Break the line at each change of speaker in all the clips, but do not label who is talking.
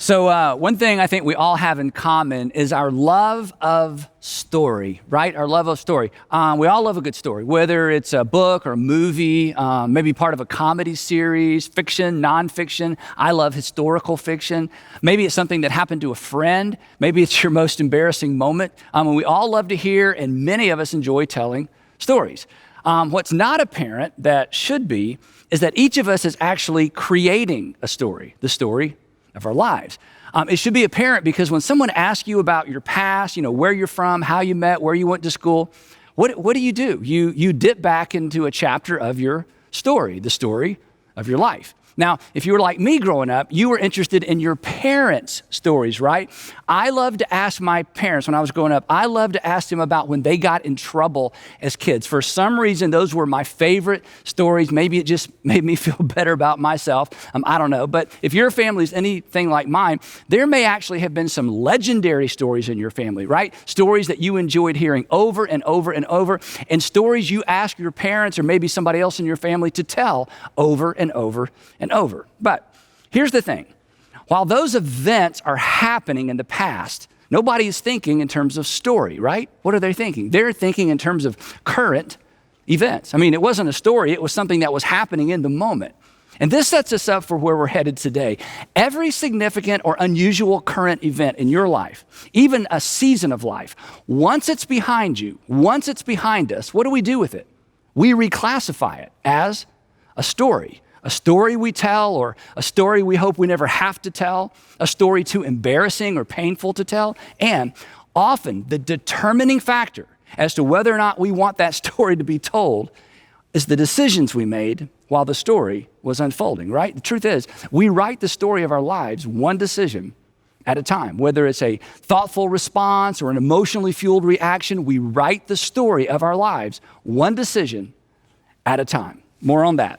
So one thing I think we all have in common is our love of story, right? Our love of story. We all love a good story, whether it's a book or a movie, maybe part of a comedy series, fiction, nonfiction. I love historical fiction. Maybe it's something that happened to a friend. Maybe it's your most embarrassing moment. We all love to hear, and many of us enjoy telling stories. What's not apparent that should be is that each of us is actually creating a story, the story of our lives. It should be apparent because when someone asks you about your past, where you're from, how you met, where you went to school, what do? You dip back into a chapter of your story, the story of your life. Now, if you were like me growing up, you were interested in your parents' stories, right? I loved to ask my parents when I was growing up, I loved to ask them about when they got in trouble as kids. For some reason, those were my favorite stories. Maybe it just made me feel better about myself. I don't know. But if your family is anything like mine, there may actually have been some legendary stories in your family, right? Stories that you enjoyed hearing over and over and over, and stories you ask your parents or maybe somebody else in your family to tell over and over and over. But here's the thing. While those events are happening in the past, nobody is thinking in terms of story, right? What are they thinking? They're thinking in terms of current events. It wasn't a story. It was something that was happening in the moment. And this sets us up for where we're headed today. Every significant or unusual current event in your life, even a season of life, once it's behind you, once it's behind us, what do we do with it? We reclassify it as a story. A story we tell, or a story we hope we never have to tell, a story too embarrassing or painful to tell. And often the determining factor as to whether or not we want that story to be told is the decisions we made while the story was unfolding, right? The truth is, we write the story of our lives one decision at a time. Whether it's a thoughtful response or an emotionally fueled reaction, we write the story of our lives one decision at a time. More on that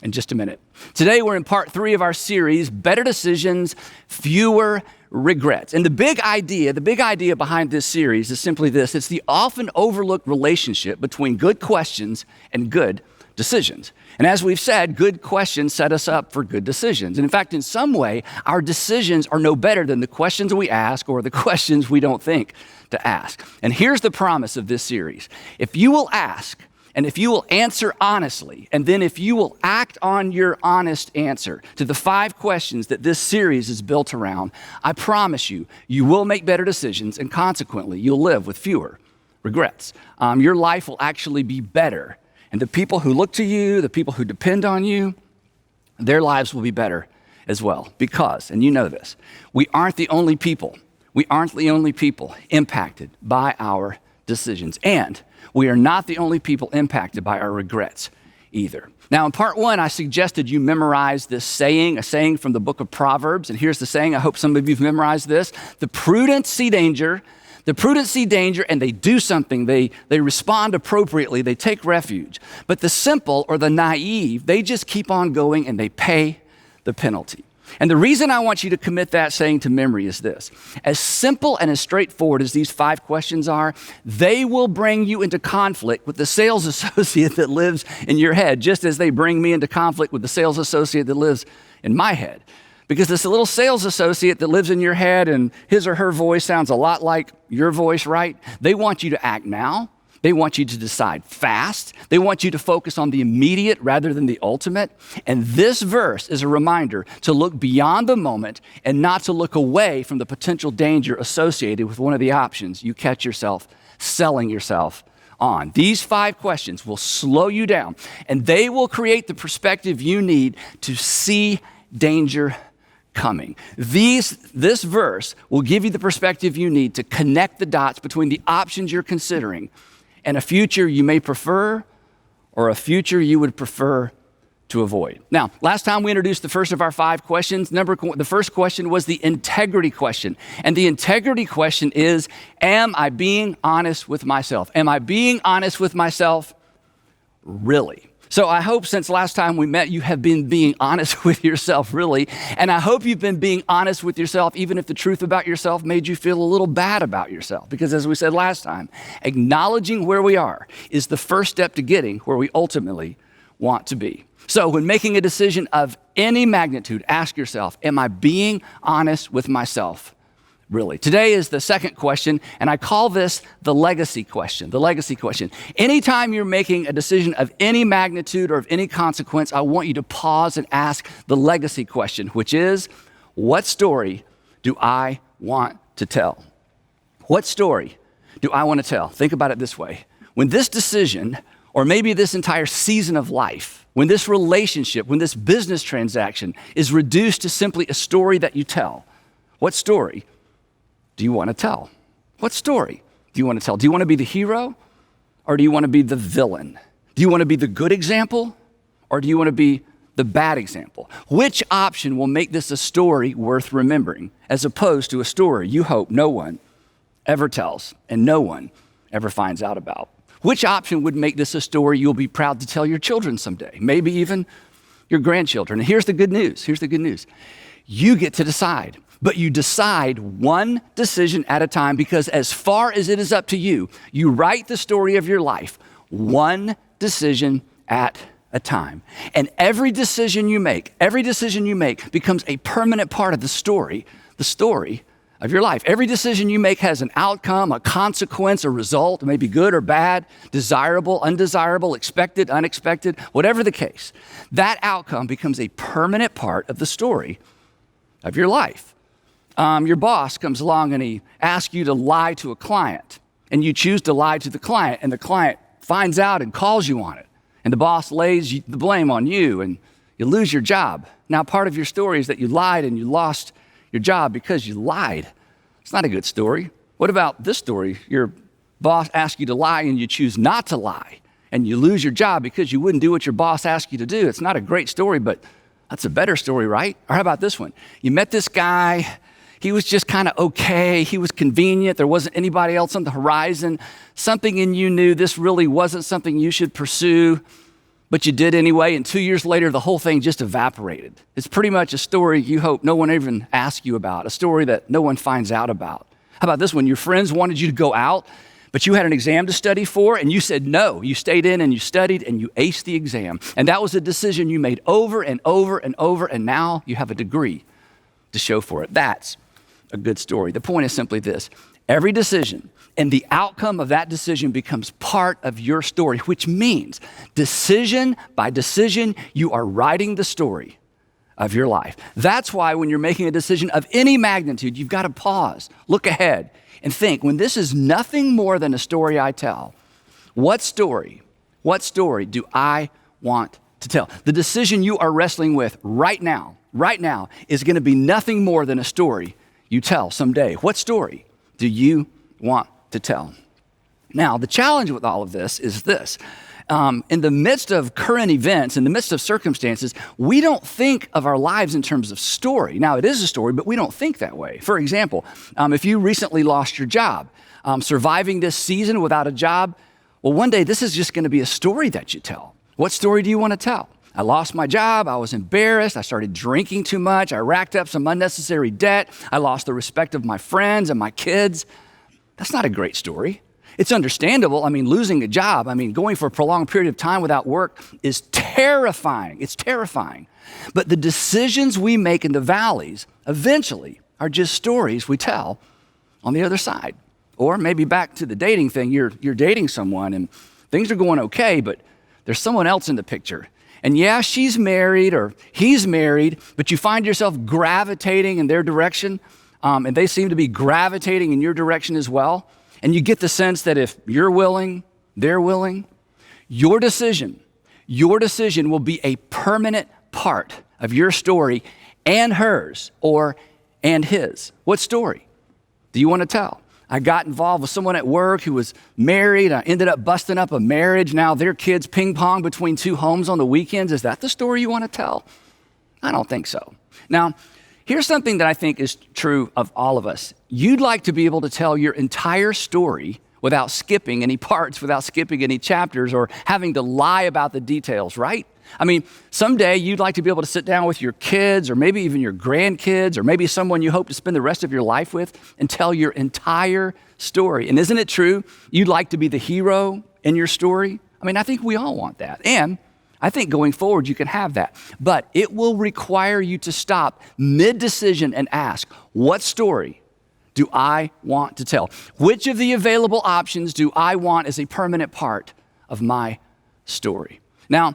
in just a minute. Today, we're in part 3 of our series, Better Decisions, Fewer Regrets. And the big idea behind this series is simply this. It's the often overlooked relationship between good questions and good decisions. And as we've said, good questions set us up for good decisions. And in fact, in some way, our decisions are no better than the questions we ask or the questions we don't think to ask. And here's the promise of this series. If you will ask, and if you will answer honestly, and then if you will act on your honest answer to the 5 questions that this series is built around, I promise you, you will make better decisions, and consequently, you'll live with fewer regrets. Your life will actually be better, and the people who look to you, the people who depend on you, their lives will be better as well. Because, and you know this, we aren't the only people impacted by our decisions, and we are not the only people impacted by our regrets either. Now, in part 1, I suggested you memorize this saying, a saying from the book of Proverbs. And here's the saying. I hope some of you've memorized this. The prudent see danger, and they do something. They respond appropriately. They take refuge. But the simple or the naive, they just keep on going and they pay the penalty. And the reason I want you to commit that saying to memory is this. As simple and as straightforward as these 5 questions are, they will bring you into conflict with the sales associate that lives in your head, just as they bring me into conflict with the sales associate that lives in my head. Because this little sales associate that lives in your head and his or her voice sounds a lot like your voice, right? They want you to act now. They want you to decide fast. They want you to focus on the immediate rather than the ultimate. And this verse is a reminder to look beyond the moment and not to look away from the potential danger associated with one of the options you catch yourself selling yourself on. These 5 questions will slow you down, and they will create the perspective you need to see danger coming. This verse will give you the perspective you need to connect the dots between the options you're considering and a future you may prefer or a future you would prefer to avoid. Now, last time we introduced the first of our 5 questions. The first question was the integrity question. And the integrity question is, am I being honest with myself? Am I being honest with myself? Really? So I hope since last time we met, you have been being honest with yourself, really. And I hope you've been being honest with yourself, even if the truth about yourself made you feel a little bad about yourself. Because as we said last time, acknowledging where we are is the first step to getting where we ultimately want to be? So when making a decision of any magnitude, ask yourself, am I being honest with myself? Really. Today is the second question, and I call this the legacy question. The legacy question. Anytime you're making a decision of any magnitude or of any consequence, I want you to pause and ask the legacy question, which is, what story do I want to tell? What story do I want to tell? Think about it this way. When this decision, or maybe this entire season of life, when this relationship, when this business transaction is reduced to simply a story that you tell, what story do you want to tell? What story do you want to tell? Do you want to be the hero, or do you want to be the villain? Do you want to be the good example, or do you want to be the bad example? Which option will make this a story worth remembering, as opposed to a story you hope no one ever tells and no one ever finds out about? Which option would make this a story you'll be proud to tell your children someday, maybe even your grandchildren? And here's the good news. Here's the good news. You get to decide. But you decide one decision at a time, because as far as it is up to you, you write the story of your life one decision at a time. And every decision you make becomes a permanent part of the story of your life. Every decision you make has an outcome, a consequence, a result, it may be good or bad, desirable, undesirable, expected, unexpected, whatever the case. That outcome becomes a permanent part of the story of your life. Your boss comes along and he asks you to lie to a client, and you choose to lie to the client, and the client finds out and calls you on it, and the boss lays the blame on you, and you lose your job. Now, part of your story is that you lied and you lost your job because you lied. It's not a good story. What about this story? Your boss asks you to lie and you choose not to lie, and you lose your job because you wouldn't do what your boss asked you to do. It's not a great story, but that's a better story, right? Or how about this one? You met this guy. He was just kind of okay. He was convenient. There wasn't anybody else on the horizon. Something in you knew this really wasn't something you should pursue, but you did anyway. And 2 years later, the whole thing just evaporated. It's pretty much a story you hope no one even asks you about, a story that no one finds out about. How about this one? Your friends wanted you to go out, but you had an exam to study for, and you said no. You stayed in and you studied and you aced the exam. And that was a decision you made over and over and over, and now you have a degree to show for it. That's a good story. The point is simply this. Every decision and the outcome of that decision becomes part of your story, which means decision by decision, you are writing the story of your life. That's why when you're making a decision of any magnitude, you've got to pause, look ahead, and think, when this is nothing more than a story I tell, what story do I want to tell? The decision you are wrestling with right now is going to be nothing more than a story you tell someday. What story do you want to tell? Now, the challenge with all of this is this. In the midst of current events, in the midst of circumstances, we don't think of our lives in terms of story. Now, it is a story, but we don't think that way. For example, if you recently lost your job, surviving this season without a job, well, one day this is just going to be a story that you tell. What story do you want to tell? I lost my job. I was embarrassed. I started drinking too much. I racked up some unnecessary debt. I lost the respect of my friends and my kids. That's not a great story. It's understandable. I mean, losing a job, going for a prolonged period of time without work is terrifying. It's terrifying. But the decisions we make in the valleys eventually are just stories we tell on the other side. Or maybe back to the dating thing, you're dating someone and things are going okay, but there's someone else in the picture. And yeah, she's married or he's married, but you find yourself gravitating in their direction, and they seem to be gravitating in your direction as well. And you get the sense that if you're willing, they're willing. Your decision will be a permanent part of your story and hers and his. What story do you want to tell? I got involved with someone at work who was married. I ended up busting up a marriage. Now their kids ping pong between two homes on the weekends. Is that the story you want to tell? I don't think so. Now, here's something that I think is true of all of us. You'd like to be able to tell your entire story without skipping any parts, without skipping any chapters, or having to lie about the details, right? Someday you'd like to be able to sit down with your kids, or maybe even your grandkids, or maybe someone you hope to spend the rest of your life with and tell your entire story. And isn't it true? You'd like to be the hero in your story. I think we all want that. And I think going forward, you can have that. But it will require you to stop mid-decision and ask, what story do I want to tell? Which of the available options do I want as a permanent part of my story? Now,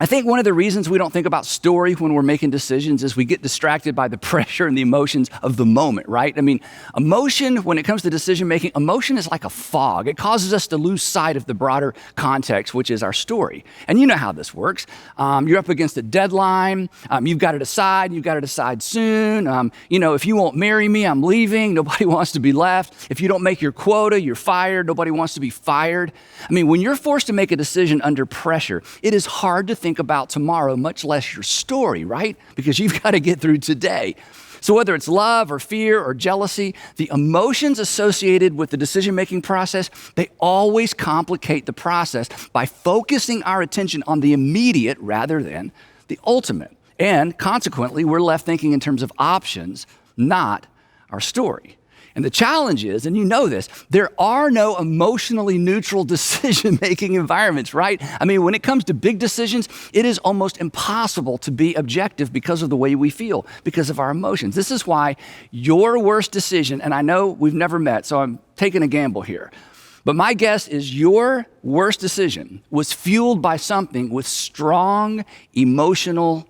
I think one of the reasons we don't think about story when we're making decisions is we get distracted by the pressure and the emotions of the moment, right? I mean, emotion, when it comes to decision making, emotion is like a fog. It causes us to lose sight of the broader context, which is our story. And you know how this works. You're up against a deadline. You've got to decide. You've got to decide soon. If you won't marry me, I'm leaving. Nobody wants to be left. If you don't make your quota, you're fired. Nobody wants to be fired. I mean, when you're forced to make a decision under pressure, it is hard to think about tomorrow, much less your story, right? Because you've got to get through today. So whether it's love or fear or jealousy, the emotions associated with the decision-making process, they always complicate the process by focusing our attention on the immediate rather than the ultimate. And consequently, we're left thinking in terms of options, not our story. And the challenge is, and you know this, there are no emotionally neutral decision-making environments, right? I mean, when it comes to big decisions, it is almost impossible to be objective because of the way we feel, because of our emotions. This is why your worst decision, and I know we've never met, so I'm taking a gamble here, but my guess is your worst decision was fueled by something with strong emotional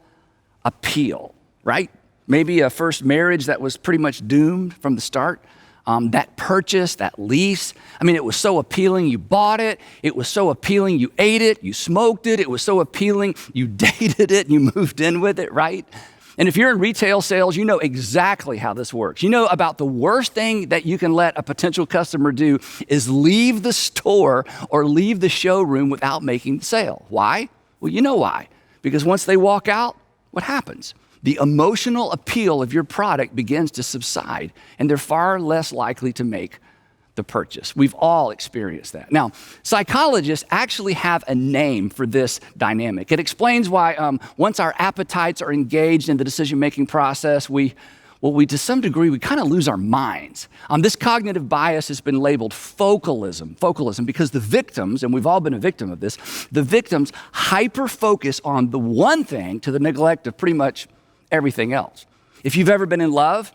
appeal, right? Maybe a first marriage that was pretty much doomed from the start. That purchase, that lease, I mean, it was so appealing, you bought it. It was so appealing, you ate it, you smoked it. It was so appealing, you dated it, and you moved in with it, right? And if you're in retail sales, you know exactly how this works. You know about the worst thing that you can let a potential customer do is leave the store or leave the showroom without making the sale. Why? Well, you know why. Because once they walk out, what happens? The emotional appeal of your product begins to subside, and they're far less likely to make the purchase. We've all experienced that. Now, psychologists actually have a name for this dynamic. It explains why once our appetites are engaged in the decision-making process, we to some degree, we kind of lose our minds. This cognitive bias has been labeled focalism, because the victims, and we've all been a victim of this, the victims hyper-focus on the one thing to the neglect of pretty much everything else. If you've ever been in love,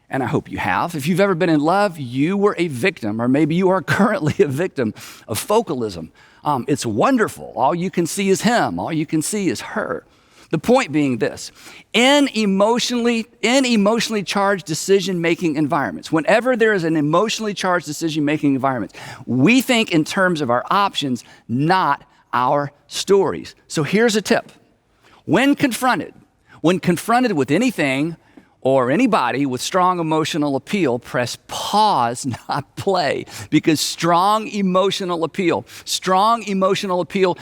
and I hope you have, if you've ever been in love, you were a victim, or maybe you are currently a victim of focalism. It's wonderful. All you can see is him. All you can see is her. The point being this, in emotionally charged decision-making environments, whenever there is an emotionally charged decision-making environment, we think in terms of our options, not our stories. So here's a tip. When confronted with anything or anybody with strong emotional appeal, press pause, not play, because strong emotional appeal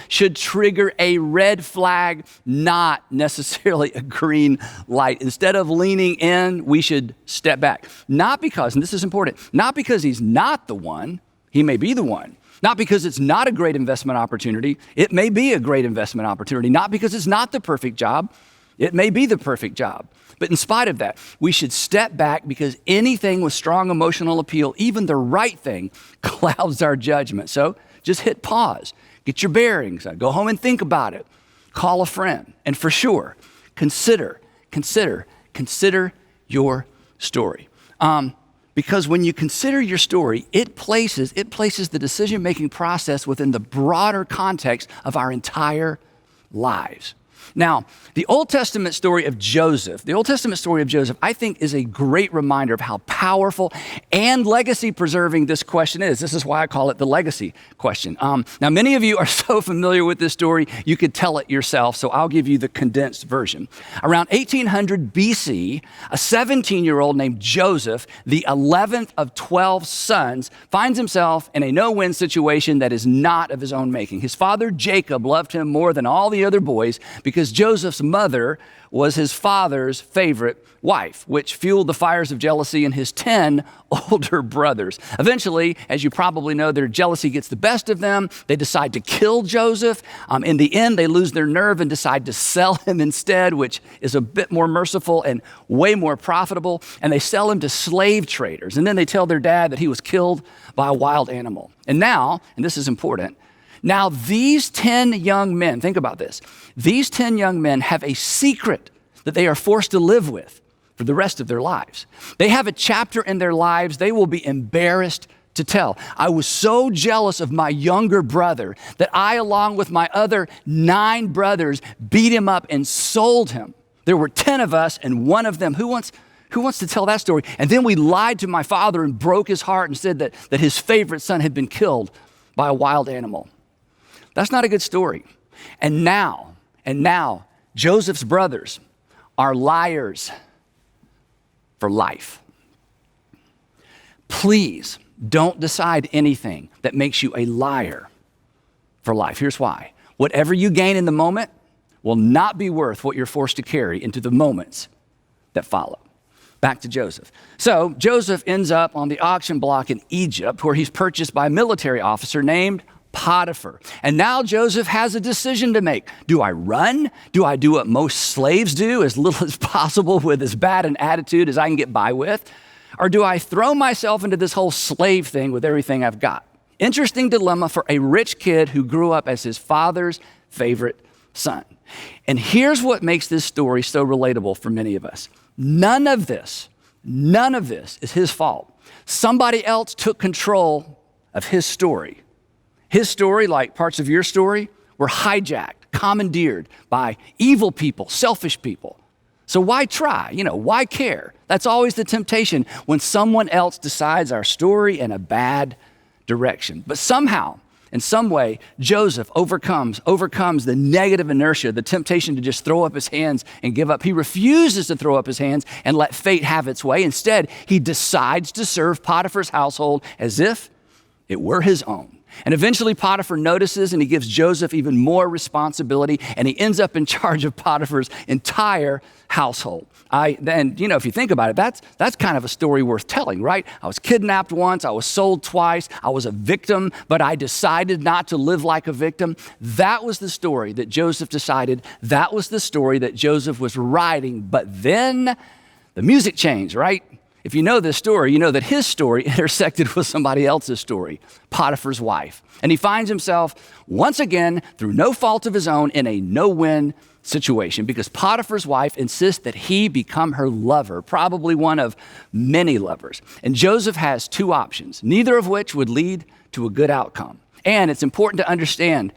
should trigger a red flag, not necessarily a green light. Instead of leaning in, we should step back. Not because, and this is important, not because he's not the one, he may be the one. Not because it's not a great investment opportunity, it may be a great investment opportunity. Not because it's not the perfect job, it may be the perfect job. But in spite of that, we should step back because anything with strong emotional appeal, even the right thing, clouds our judgment. So just hit pause, get your bearings, go home and think about it, call a friend, and for sure, consider your story. Because when you consider your story, it places the decision-making process within the broader context of our entire lives. Now, the Old Testament story of Joseph, I think is a great reminder of how powerful and legacy preserving this question is. This is why I call it the legacy question. Now, many of you are so familiar with this story, you could tell it yourself, so I'll give you the condensed version. Around 1800 BC, a 17-year-old named Joseph, the 11th of 12 sons, finds himself in a no-win situation that is not of his own making. His father, Jacob, loved him more than all the other boys because Joseph's mother was his father's favorite wife, which fueled the fires of jealousy in his 10 older brothers. Eventually, as you probably know, their jealousy gets the best of them. They decide to kill Joseph. In the end, they lose their nerve and decide to sell him instead, which is a bit more merciful and way more profitable. And they sell him to slave traders. And then they tell their dad that he was killed by a wild animal. And now, and this is important, Now, these 10 young men, think about this. These 10 young men have a secret that they are forced to live with for the rest of their lives. They have a chapter in their lives they will be embarrassed to tell. I was so jealous of my younger brother that I, along with my other 9 brothers, beat him up and sold him. There were 10 of us and one of them. Who wants to tell that story? And then we lied to my father and broke his heart and said that his favorite son had been killed by a wild animal. That's not a good story. And now, Joseph's brothers are liars for life. Please don't decide anything that makes you a liar for life. Here's why. Whatever you gain in the moment will not be worth what you're forced to carry into the moments that follow. Back to Joseph. So Joseph ends up on the auction block in Egypt, where he's purchased by a military officer named Potiphar. And now Joseph has a decision to make. Do I run? Do I do what most slaves do, as little as possible with as bad an attitude as I can get by with? Or do I throw myself into this whole slave thing with everything I've got? Interesting dilemma for a rich kid who grew up as his father's favorite son. And here's what makes this story so relatable for many of us. None of this is his fault. Somebody else took control of his story. His story, like parts of your story, were hijacked, commandeered by evil people, selfish people. So why try? Why care? That's always the temptation when someone else decides our story in a bad direction. But somehow, in some way, Joseph overcomes the negative inertia, the temptation to just throw up his hands and give up. He refuses to throw up his hands and let fate have its way. Instead, he decides to serve Potiphar's household as if it were his own. And eventually Potiphar notices and he gives Joseph even more responsibility, and he ends up in charge of Potiphar's entire household. If you think about it, that's kind of a story worth telling, right? I was kidnapped once, I was sold twice, I was a victim, but I decided not to live like a victim. That was the story that Joseph decided. That was the story that Joseph was writing. But then the music changed, right? If you know this story, you know that his story intersected with somebody else's story, Potiphar's wife. And he finds himself once again, through no fault of his own, in a no-win situation because Potiphar's wife insists that he become her lover, probably one of many lovers. And Joseph has 2 options, neither of which would lead to a good outcome. And it's important to understand,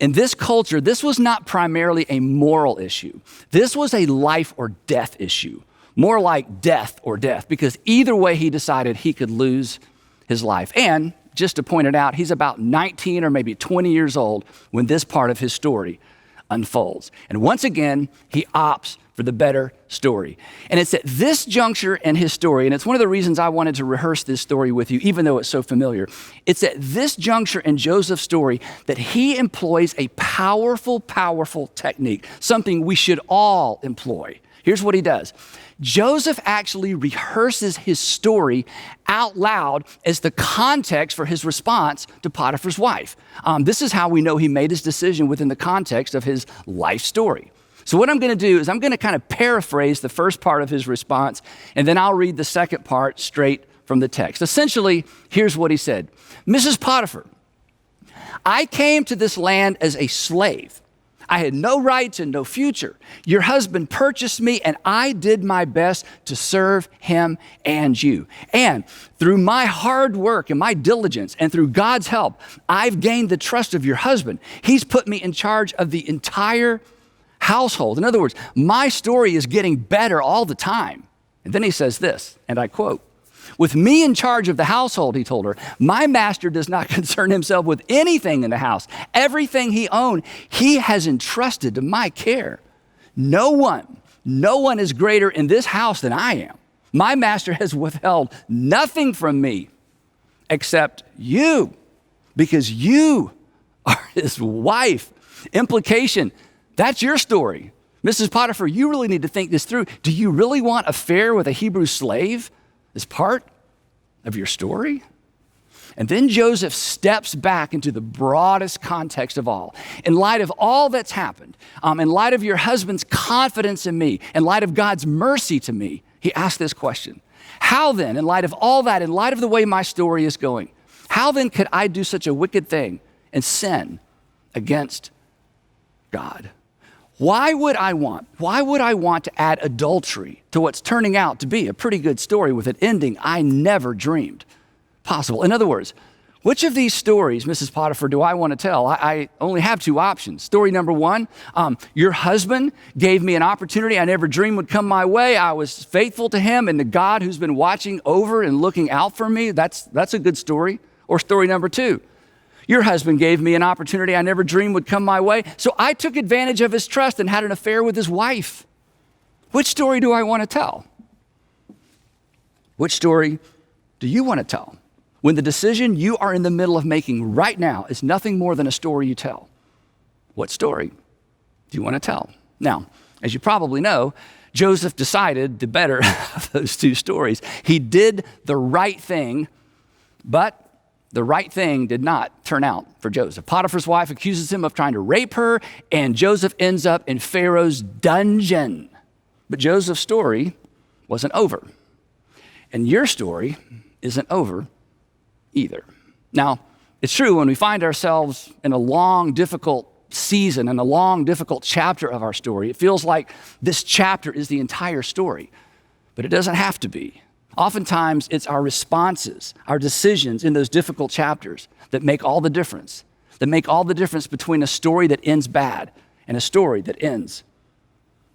in this culture, this was not primarily a moral issue. This was a life or death issue. More like death or death, because either way he decided he could lose his life. And just to point it out, he's about 19 or maybe 20 years old when this part of his story unfolds. And once again, he opts for the better story. And it's at this juncture in his story, and it's one of the reasons I wanted to rehearse this story with you, even though it's so familiar. It's at this juncture in Joseph's story that he employs a powerful technique, something we should all employ. Here's what he does. Joseph actually rehearses his story out loud as the context for his response to Potiphar's wife. This is how we know he made his decision within the context of his life story. So what I'm going to do is I'm going to kind of paraphrase the first part of his response, and then I'll read the second part straight from the text. Essentially, here's what he said. Mrs. Potiphar, I came to this land as a slave. I had no rights and no future. Your husband purchased me, and I did my best to serve him and you. And through my hard work and my diligence and through God's help, I've gained the trust of your husband. He's put me in charge of the entire household. In other words, my story is getting better all the time. And then he says this, and I quote, with me in charge of the household, he told her, my master does not concern himself with anything in the house. Everything he owned, he has entrusted to my care. No one is greater in this house than I am. My master has withheld nothing from me except you, because you are his wife. Implication, that's your story. Mrs. Potiphar, you really need to think this through. Do you really want an affair with a Hebrew slave as part of your story? And then Joseph steps back into the broadest context of all. In light of all that's happened, in light of your husband's confidence in me, in light of God's mercy to me, he asked this question. How then, in light of all that, in light of the way my story is going, how then could I do such a wicked thing and sin against God. Why would I want to add adultery to what's turning out to be a pretty good story with an ending I never dreamed possible? In other words, which of these stories, Mrs. Potiphar, do I want to tell? I only have two options. Story number one, your husband gave me an opportunity I never dreamed would come my way. I was faithful to him and the God who's been watching over and looking out for me. That's a good story. Or story number two, your husband gave me an opportunity I never dreamed would come my way, so I took advantage of his trust and had an affair with his wife. Which story do I want to tell? Which story do you want to tell? When the decision you are in the middle of making right now is nothing more than a story you tell, what story do you want to tell? Now, as you probably know, Joseph decided the better of those two stories. He did the right thing, but the right thing did not turn out for Joseph. Potiphar's wife accuses him of trying to rape her, and Joseph ends up in Pharaoh's dungeon. But Joseph's story wasn't over. And your story isn't over either. Now, it's true when we find ourselves in a long, difficult season and a long, difficult chapter of our story, it feels like this chapter is the entire story. But it doesn't have to be. Oftentimes, it's our responses, our decisions in those difficult chapters that make all the difference, between a story that ends bad and a story that ends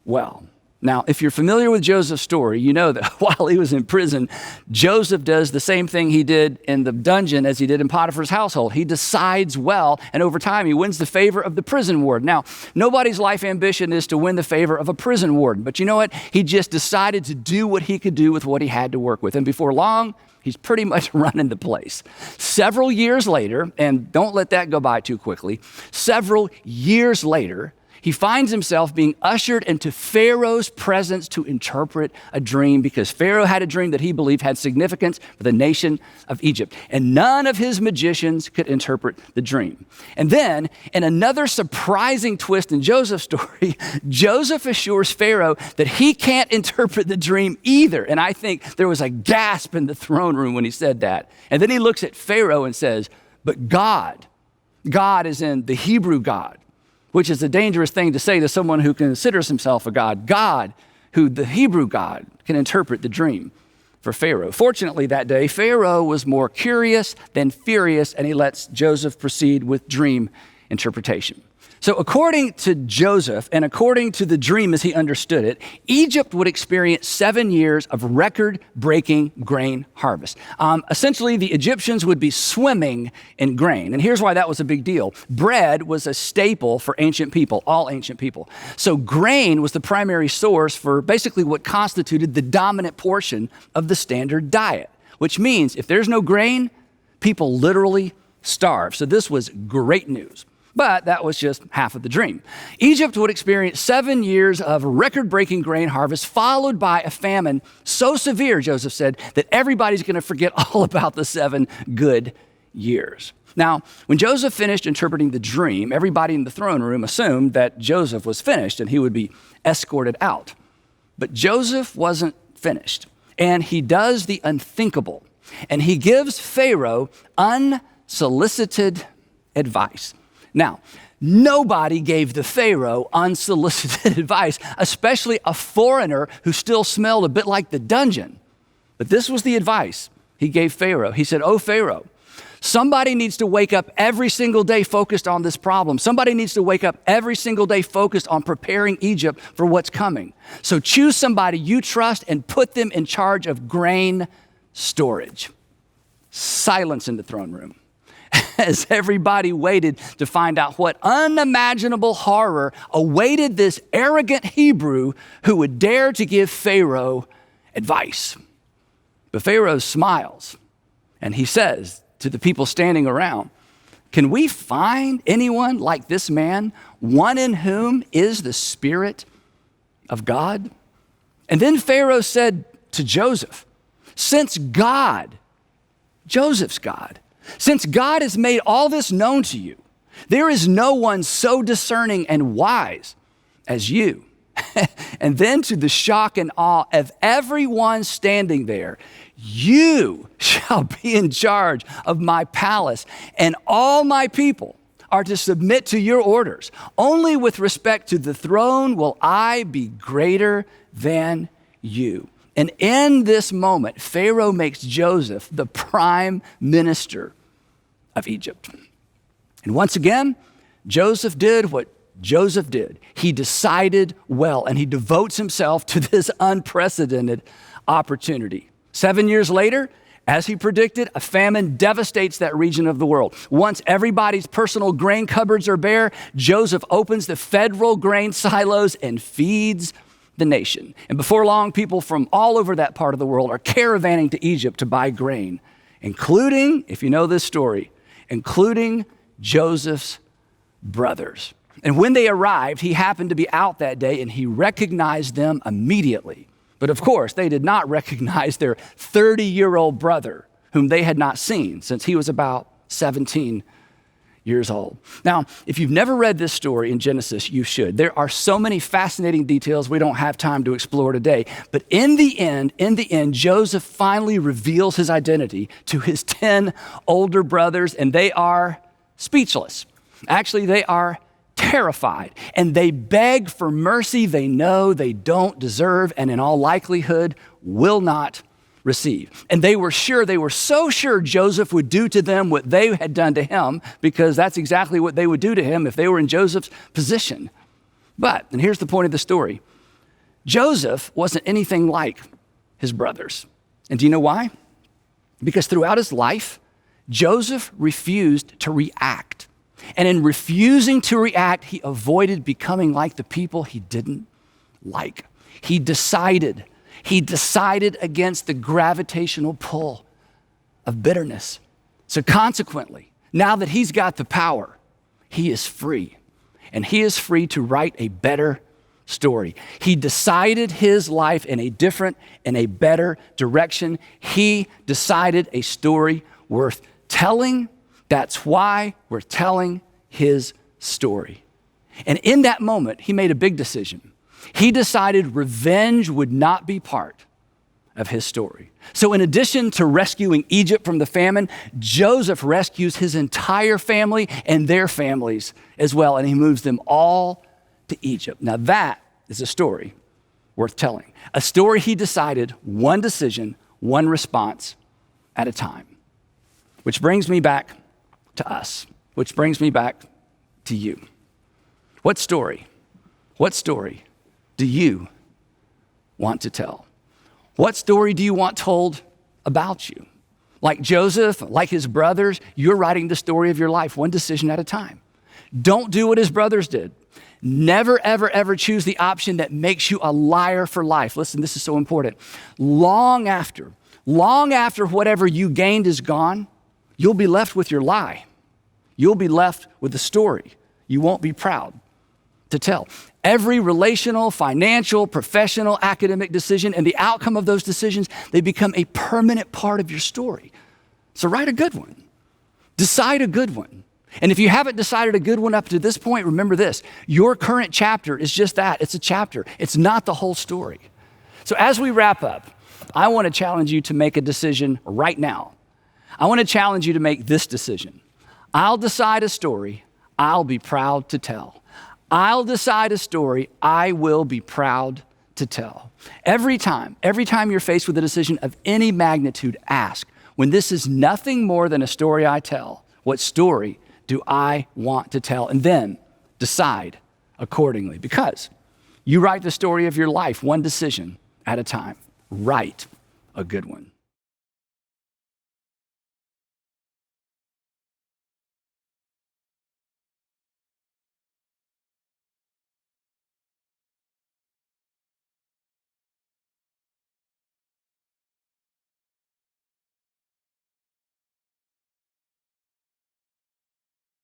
well. Now, if you're familiar with Joseph's story, you know that while he was in prison, Joseph does the same thing he did in the dungeon as he did in Potiphar's household. He decides well, and over time, he wins the favor of the prison warden. Now, nobody's life ambition is to win the favor of a prison warden, but you know what? He just decided to do what he could do with what he had to work with, and before long, he's pretty much running the place. Several years later, and don't let that go by too quickly, several years later, he finds himself being ushered into Pharaoh's presence to interpret a dream because Pharaoh had a dream that he believed had significance for the nation of Egypt. And none of his magicians could interpret the dream. And then, in another surprising twist in Joseph's story, Joseph assures Pharaoh that he can't interpret the dream either. And I think there was a gasp in the throne room when he said that. And then he looks at Pharaoh and says, but God is in the Hebrew God, which is a dangerous thing to say to someone who considers himself a god. God, who the Hebrew God, can interpret the dream for Pharaoh. Fortunately, that day, Pharaoh was more curious than furious, and he lets Joseph proceed with dream interpretation. So according to Joseph, and according to the dream as he understood it, Egypt would experience 7 years of record-breaking grain harvest. Essentially, the Egyptians would be swimming in grain. And here's why that was a big deal. Bread was a staple for ancient people, all ancient people. So grain was the primary source for basically what constituted the dominant portion of the standard diet, which means if there's no grain, people literally starve. So this was great news. But that was just half of the dream. Egypt would experience 7 years of record-breaking grain harvest, followed by a famine so severe, Joseph said, that everybody's going to forget all about the 7 good years. Now, when Joseph finished interpreting the dream, everybody in the throne room assumed that Joseph was finished and he would be escorted out. But Joseph wasn't finished, and he does the unthinkable, and he gives Pharaoh unsolicited advice. Now, nobody gave the Pharaoh unsolicited advice, especially a foreigner who still smelled a bit like the dungeon. But this was the advice he gave Pharaoh. He said, "Oh, Pharaoh, somebody needs to wake up every single day focused on this problem. Somebody needs to wake up every single day focused on preparing Egypt for what's coming. So choose somebody you trust and put them in charge of grain storage." Silence in the throne room as everybody waited to find out what unimaginable horror awaited this arrogant Hebrew who would dare to give Pharaoh advice. But Pharaoh smiles, and he says to the people standing around, "Can we find anyone like this man, one in whom is the Spirit of God?" And then Pharaoh said to Joseph, "Since God, Joseph's God, since God has made all this known to you, there is no one so discerning and wise as you." And then to the shock and awe of everyone standing there, "You shall be in charge of my palace, and all my people are to submit to your orders. Only with respect to the throne will I be greater than you. And in this moment, Pharaoh makes Joseph the prime minister of Egypt. And once again, Joseph did what Joseph did. He decided well, and he devotes himself to this unprecedented opportunity. 7 years later, as he predicted, a famine devastates that region of the world. Once everybody's personal grain cupboards are bare, Joseph opens the federal grain silos and feeds the nation. And before long, people from all over that part of the world are caravanning to Egypt to buy grain, including, if you know this story, including Joseph's brothers. And when they arrived, he happened to be out that day and he recognized them immediately. But of course, they did not recognize their 30-year-old brother, whom they had not seen since he was about 17 years old. Now, if you've never read this story in Genesis, you should. There are so many fascinating details we don't have time to explore today. But in the end, Joseph finally reveals his identity to his 10 older brothers, and they are speechless. Actually, they are terrified, and they beg for mercy they know they don't deserve and in all likelihood will not receive. And they were so sure Joseph would do to them what they had done to him, because that's exactly what they would do to him if they were in Joseph's position. But, and here's the point of the story, Joseph wasn't anything like his brothers. And do you know why? Because throughout his life, Joseph refused to react. And in refusing to react, he avoided becoming like the people he didn't like. He decided against the gravitational pull of bitterness. So consequently, now that he's got the power, he is free. And he is free to write a better story. He decided his life in a different and a better direction. He decided a story worth telling. That's why we're telling his story. And in that moment, he made a big decision. He decided revenge would not be part of his story. So in addition to rescuing Egypt from the famine, Joseph rescues his entire family and their families as well, and he moves them all to Egypt. Now that is a story worth telling. A story he decided one decision, one response at a time. Which brings me back to us, which brings me back to you. What story do you want to tell? What story do you want told about you? Like Joseph, like his brothers, you're writing the story of your life, one decision at a time. Don't do what his brothers did. Never, ever, ever choose the option that makes you a liar for life. Listen, this is so important. Long after whatever you gained is gone, you'll be left with your lie. You'll be left with the story you won't be proud to tell. Every relational, financial, professional, academic decision and the outcome of those decisions, they become a permanent part of your story. So write a good one. Decide a good one. And if you haven't decided a good one up to this point, remember this, your current chapter is just that. It's a chapter. It's not the whole story. So as we wrap up, I want to challenge you to make a decision right now. I want to challenge you to make this decision. I'll decide a story I'll be proud to tell. I'll decide a story I will be proud to tell. Every time you're faced with a decision of any magnitude, ask, when this is nothing more than a story I tell, what story do I want to tell? And then decide accordingly, because you write the story of your life one decision at a time. Write a good one.